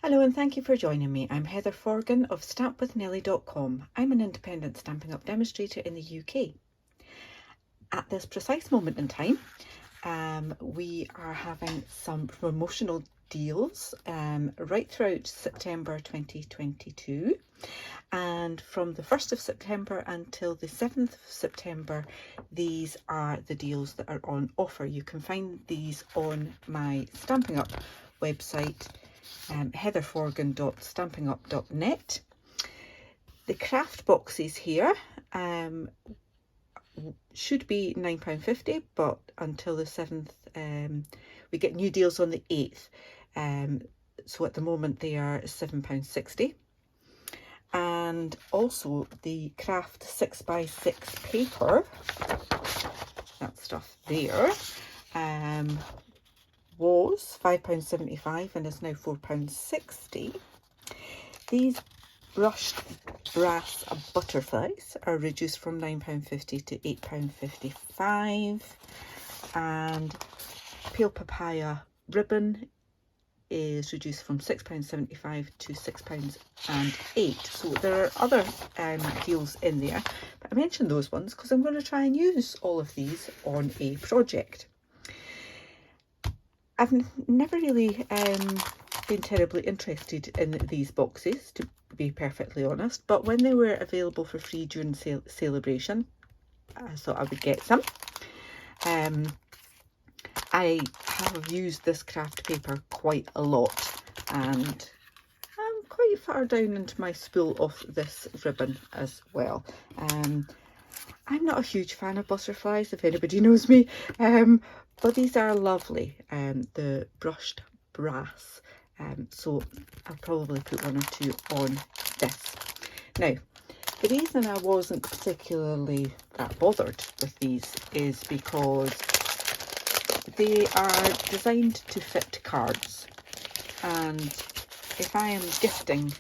Hello and thank you for joining me. I'm Heather Forgan of stampwithnellie.com. I'm an independent Stampin' Up demonstrator in the UK. At this precise moment in time, we are having some promotional deals right throughout September 2022, and from the 1st of September until the 7th of September, these are the deals that are on offer. You can find these on my Stampin' Up website, heatherforgan.stampinup.net. The craft boxes here should be £9.50, but until the 7th we get new deals on the 8th, so at the moment they are £7.60. And also the craft 6x6 paper, that stuff there, was £5.75 and is now £4.60. These brushed brass butterflies are reduced from £9.50 to £8.55, and pale papaya ribbon is reduced from £6.75 to £6.08. So there are other deals in there, but I mentioned those ones because I'm going to try and use all of these on a project. I've never really been terribly interested in these boxes, to be perfectly honest, but when they were available for free during celebration, I thought I would get some. I have used this craft paper quite a lot, and I'm quite far down into my spool of this ribbon as well. I'm not a huge fan of butterflies, if anybody knows me, but these are lovely, the brushed brass, so I'll probably put one or two on this. Now, the reason I wasn't particularly that bothered with these is because they are designed to fit cards, and if I am gifting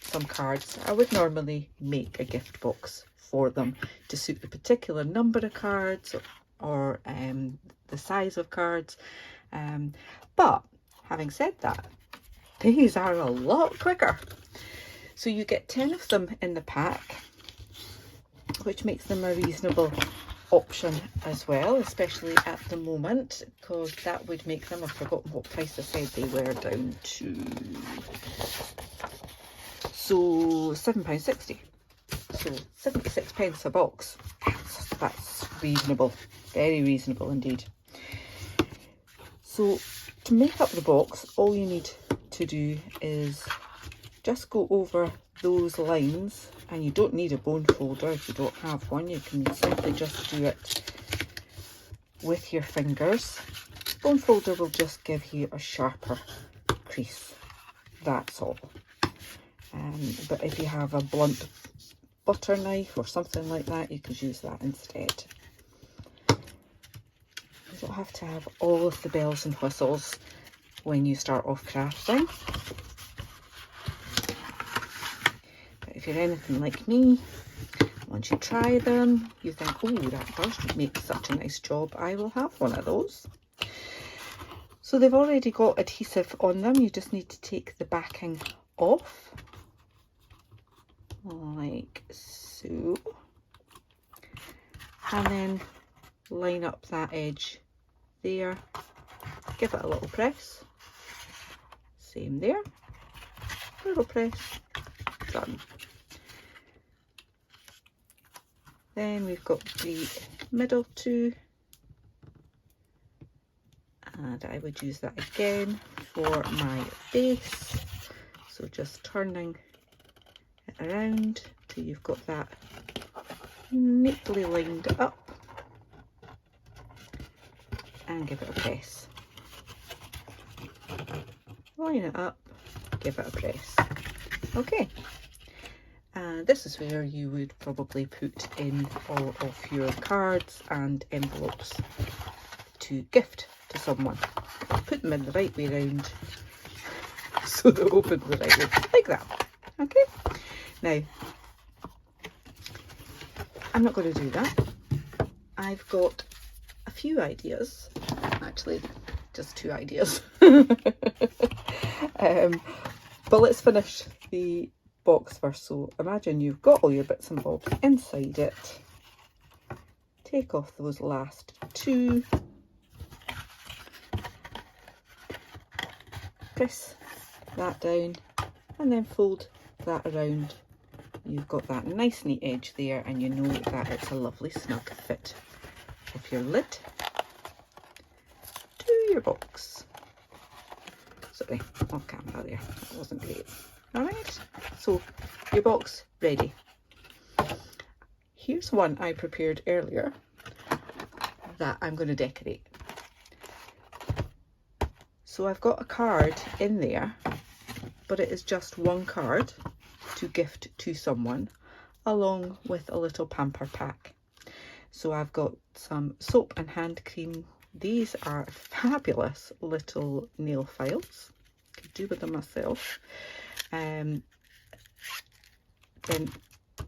some cards, I would normally make a gift box for them to suit the particular number of cards or the size of cards, but having said that, these are a lot quicker. So you get 10 of them in the pack, which makes them a reasonable option as well, especially at the moment, because that would make them, I've forgotten what price I said they were down to, so £7.60, so 76 pence a box. That's reasonable, very reasonable indeed. So to make up the box, all you need to do is just go over those lines, and you don't need a bone folder if you don't have one. You can simply just do it with your fingers. Bone folder will just give you a sharper crease, that's all. But if you have a blunt butter knife or something like that, you could use that instead. You don't have to have all of the bells and whistles when you start off crafting. But if you're anything like me, once you try them, you think, oh, that does make such a nice job, I will have one of those. So they've already got adhesive on them, you just need to take the backing off, like so, and then line up that edge there, give it a little press, same there, little press, done. Then we've got the middle two, and I would use that again for my base, so just turning it around till you've got that neatly lined up, and give it a press. Line it up, give it a press. Okay, and this is where you would probably put in all of your cards and envelopes to gift to someone. Put them in the right way round so they open the right way, like that. Okay, now I'm not going to do that. I've got a few ideas, actually just two ideas. But let's finish the box first. So imagine you've got all your bits and bobs inside it. Take off those last two. Press that down and then fold that around. You've got that nice neat edge there, and you know that it's a lovely snug fit of your lid to your box. Sorry, off camera there, that wasn't great. Alright, so your box ready. Here's one I prepared earlier that I'm going to decorate. So I've got a card in there, but it is just one card to gift to someone, along with a little pamper pack. So I've got some soap and hand cream. These are fabulous little nail files. Could do with them myself. Then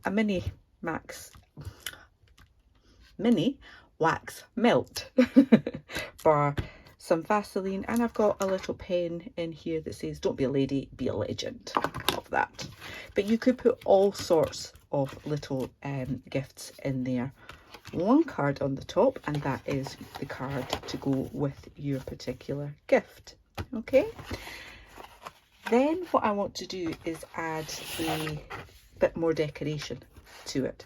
a mini wax melt bar, some Vaseline, and I've got a little pen in here that says "Don't be a lady, be a legend." Of that. But you could put all sorts of little gifts in there. One card on the top, and that is the card to go with your particular gift. Okay, then what I want to do is add a bit more decoration to it.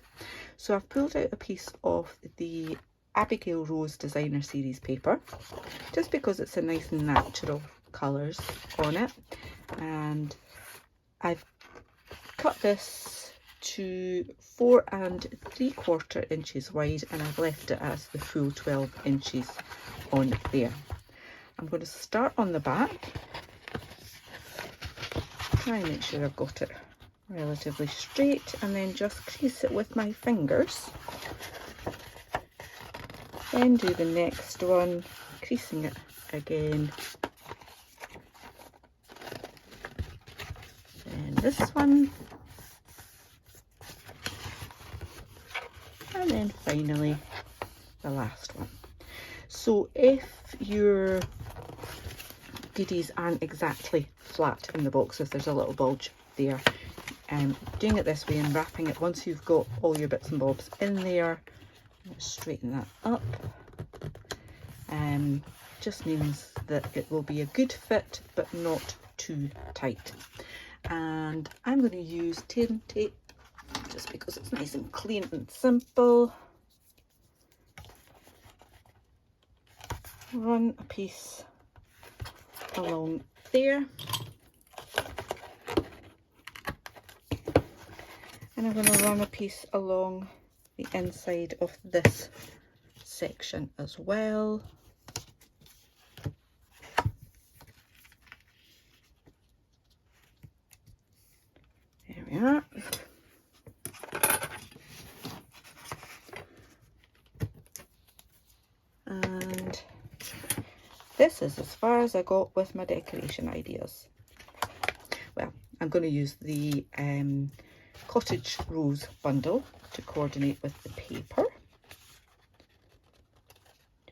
So I've pulled out a piece of the Abigail Rose Designer Series paper, just because it's a nice natural colours on it, and I've cut this to 4 3/4 inches wide, and I've left it as the full 12 inches on there. I'm going to start on the back, try and make sure I've got it relatively straight, and then just crease it with my fingers. Then do the next one, creasing it again. Then this one. And then finally the last one. So if your goodies aren't exactly flat in the box, if there's a little bulge there, doing it this way and wrapping it once you've got all your bits and bobs in there, straighten that up, just means that it will be a good fit but not too tight. And I'm going to use tin tape just because it's nice and clean and simple. Run a piece along there, and I'm going to run a piece along the inside of this section as well. There we are. And this is as far as I got with my decoration ideas. Well, I'm going to use the Cottage Rose bundle to coordinate with the paper.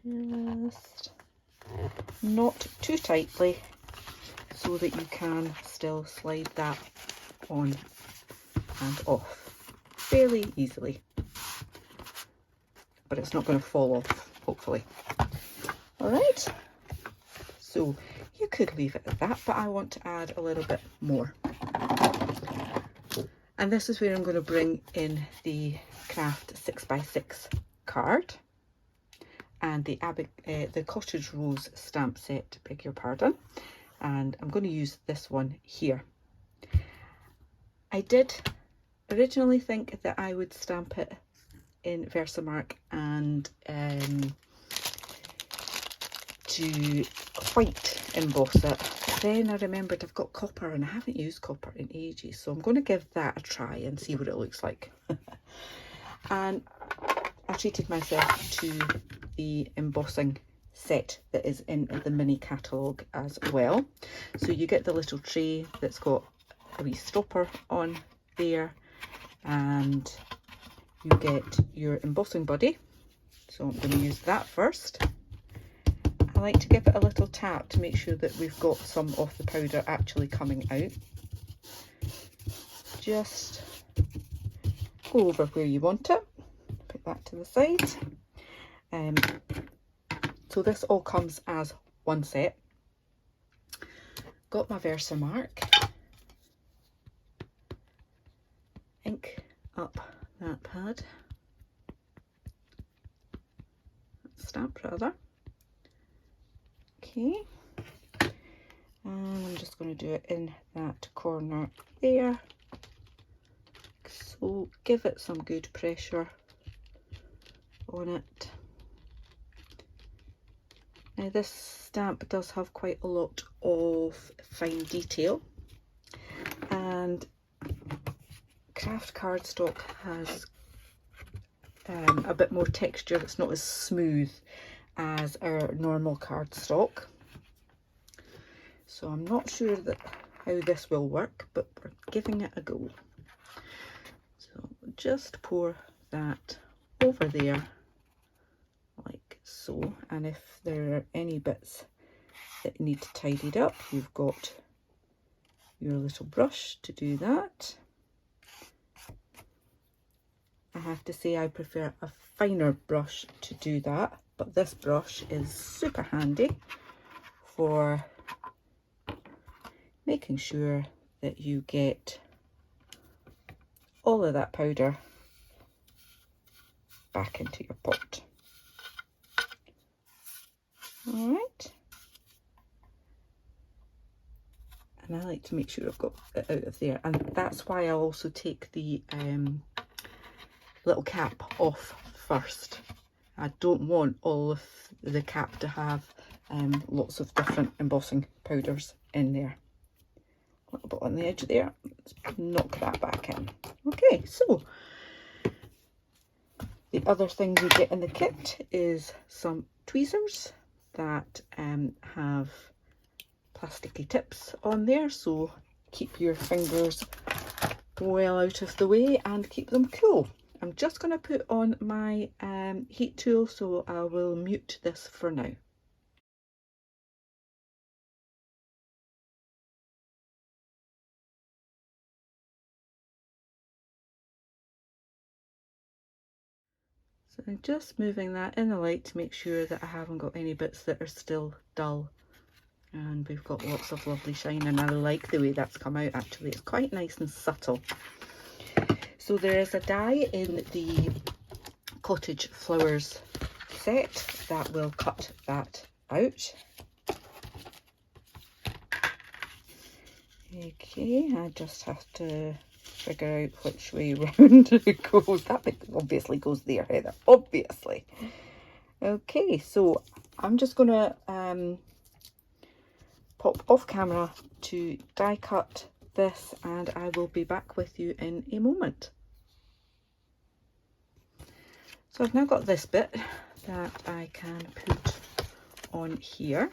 Just not too tightly so that you can still slide that on and off fairly easily. But it's not going to fall off, hopefully. Alright, so you could leave it at that, but I want to add a little bit more. And this is where I'm going to bring in the Kraft 6x6 card and the Cottage Rose stamp set, beg your pardon. And I'm going to use this one here. I did originally think that I would stamp it in Versamark and to white emboss it. Then I remembered I've got copper and I haven't used copper in ages, so I'm going to give that a try and see what it looks like. And I treated myself to the embossing set that is in the mini catalogue as well. So you get the little tray that's got a wee stopper on there, and you get your embossing buddy. So I'm going to use that first. I like to give it a little tap to make sure that we've got some of the powder actually coming out. just go over where you want it, put that to the side. So this all comes as one set. Got my Versamark, ink up that pad, stamp rather. Okay, and I'm just going to do it in that corner there. So give it some good pressure on it. Now this stamp does have quite a lot of fine detail, and Kraft cardstock has a bit more texture. It's not as smooth as our normal cardstock. So I'm not sure that how this will work, but we're giving it a go. So just pour that over there like so, and if there are any bits that need to tidy up, you've got your little brush to do that. I have to say I prefer a finer brush to do that, but this brush is super handy for making sure that you get all of that powder back into your pot. All right. And I like to make sure I've got it out of there, and that's why I also take the little cap off first. I don't want all of the cap to have lots of different embossing powders in there. A little bit on the edge there. Let's knock that back in. Okay, so the other thing you get in the kit is some tweezers that have plasticky tips on there, so keep your fingers well out of the way and keep them cool. I'm just going to put on my heat tool, so I will mute this for now. So I'm just moving that in the light to make sure that I haven't got any bits that are still dull. And we've got lots of lovely shine, and I like the way that's come out actually. It's quite nice and subtle. So there is a die in the Cottage Flowers set that will cut that out. Okay, I just have to figure out which way round it goes. That bit obviously goes there, Heather, obviously. Okay, so I'm just going to pop off camera to die cut this, and I will be back with you in a moment. So I've now got this bit that I can put on here.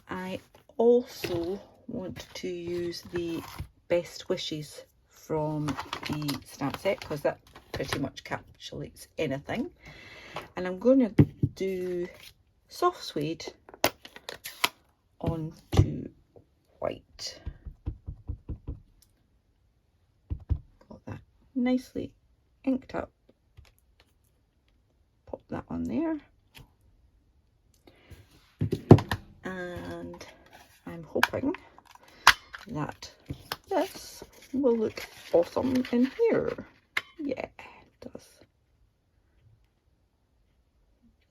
I also want to use the Best Wishes from the stamp set, because that pretty much encapsulates anything. And I'm going to do soft suede onto white. Got that nicely inked up. Pop that on there. And I'm hoping that this will look awesome in here. Yeah, it does.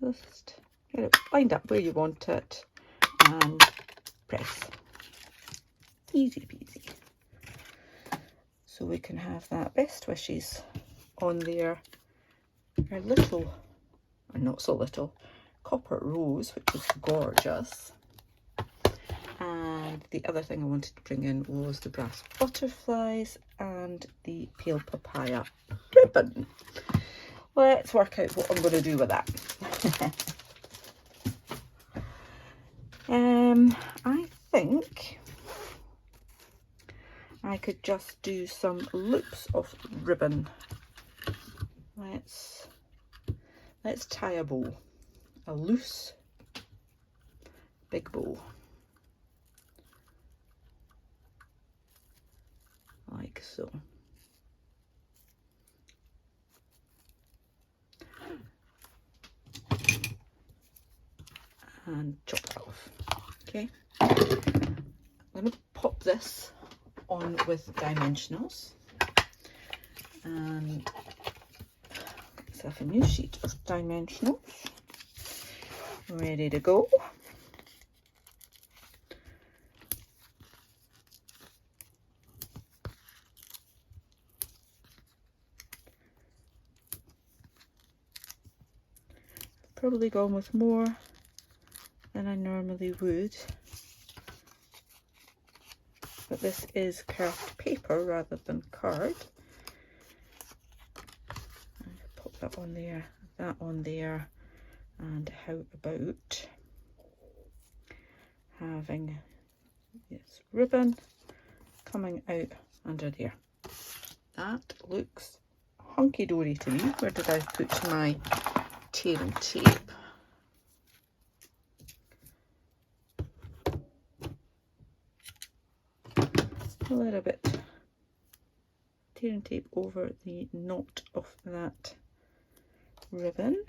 Just get it lined up where you want it and press. Easy peasy. So we can have that Best Wishes on there. Our little, or not so little, copper rose, which is gorgeous. And the other thing I wanted to bring in was the brass butterflies and the pale papaya ribbon. Let's work out what I'm going to do with that. I think I could just do some loops of ribbon. Let's tie a bow, a loose big bow. like so. And chop that off. Okay, I'm going to pop this on with dimensionals and get myself a new sheet of dimensionals ready to go. Probably gone with more than I normally would, but this is craft paper rather than card. Pop that on there, that on there, and how about having this ribbon coming out under there? That looks hunky-dory to me. Where did I put my tearing tape? A little bit tearing tape over the knot of that ribbon.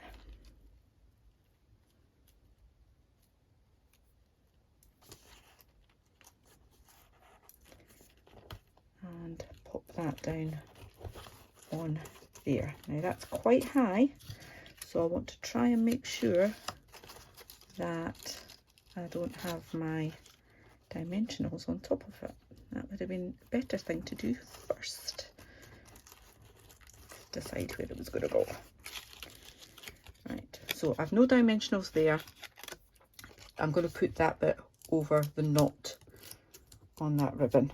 And pop that down on there. Now that's quite high, so I want to try and make sure that I don't have my dimensionals on top of it. That would have been a better thing to do first. Decide where it was going to go. Right, so I've no dimensionals there. I'm going to put that bit over the knot on that ribbon.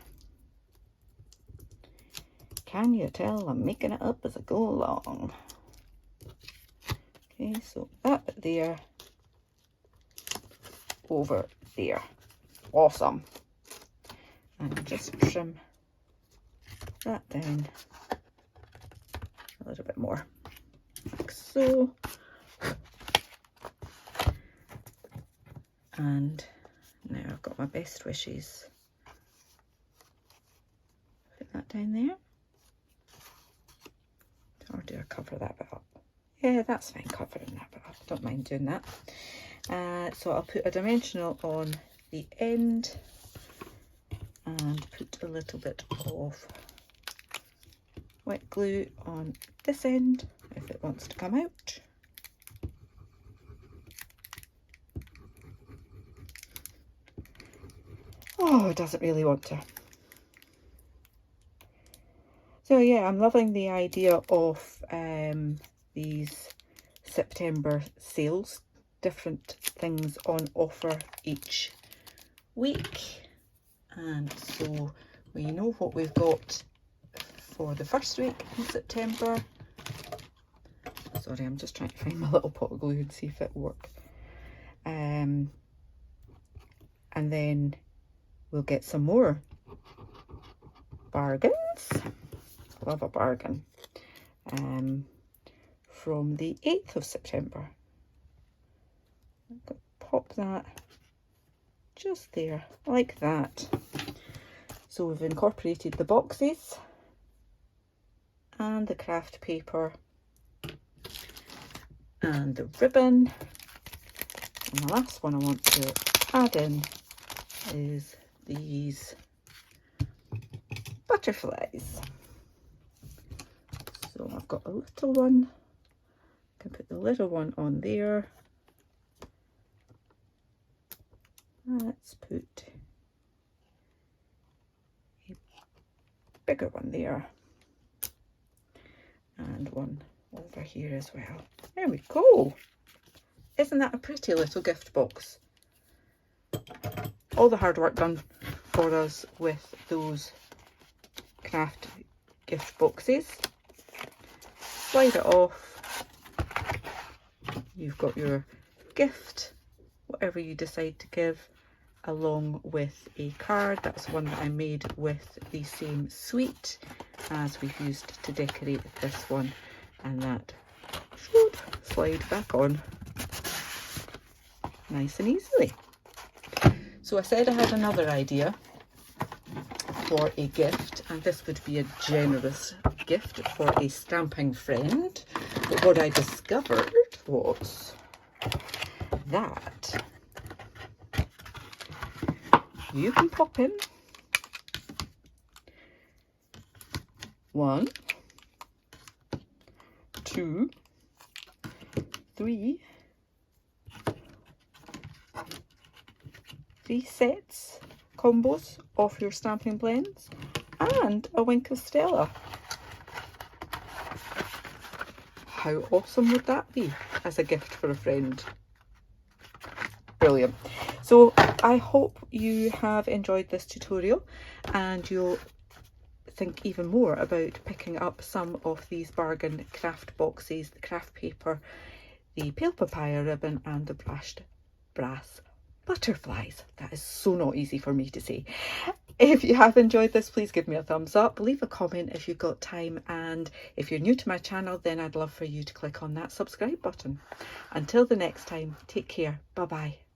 Can you tell I'm making it up as I go along? Okay, so that bit there, over there. Awesome. And just trim that down a little bit more, like so. And now I've got my best wishes. Put that down there. Or do I cover that bit up? Yeah, that's fine, covering that bit up. Don't mind doing that. So I'll put a dimensional on the end and put a little bit of wet glue on this end if it wants to come out. Oh, it doesn't really want to. So yeah, I'm loving the idea of these September sales, different things on offer each week. And so we know what we've got for the first week in September. Sorry, I'm just trying to find my little pot of glue and see if it'll work. And then we'll get some more bargains. Love a bargain. From the 8th of September. I'm going to pop that just there, like that. So we've incorporated the boxes and the craft paper and the ribbon. And the last one I want to add in is these butterflies. So I've got a little one. I can put the little one on there. Let's put a bigger one there. And one over here as well. There we go. Isn't that a pretty little gift box? All the hard work done for us with those craft gift boxes. Slide it off. You've got your gift, whatever you decide to give, along with a card. That's one that I made with the same suite as we've used to decorate this one, and that should slide back on nice and easily. So I said I had another idea for a gift, and this would be a generous gift for a stamping friend. But what I discovered was that you can pop in 1, 2, 3 sets, combos of your stamping blends, and a wink of Stella. How awesome would that be as a gift for a friend? Brilliant. So I hope you have enjoyed this tutorial and you'll think even more about picking up some of these bargain craft boxes, the craft paper, the pale papaya ribbon, and the brushed brass butterflies. That is so not easy for me to say. If you have enjoyed this, please give me a thumbs up, leave a comment if you've got time, and if you're new to my channel, then I'd love for you to click on that subscribe button. Until the next time, take care. Bye bye.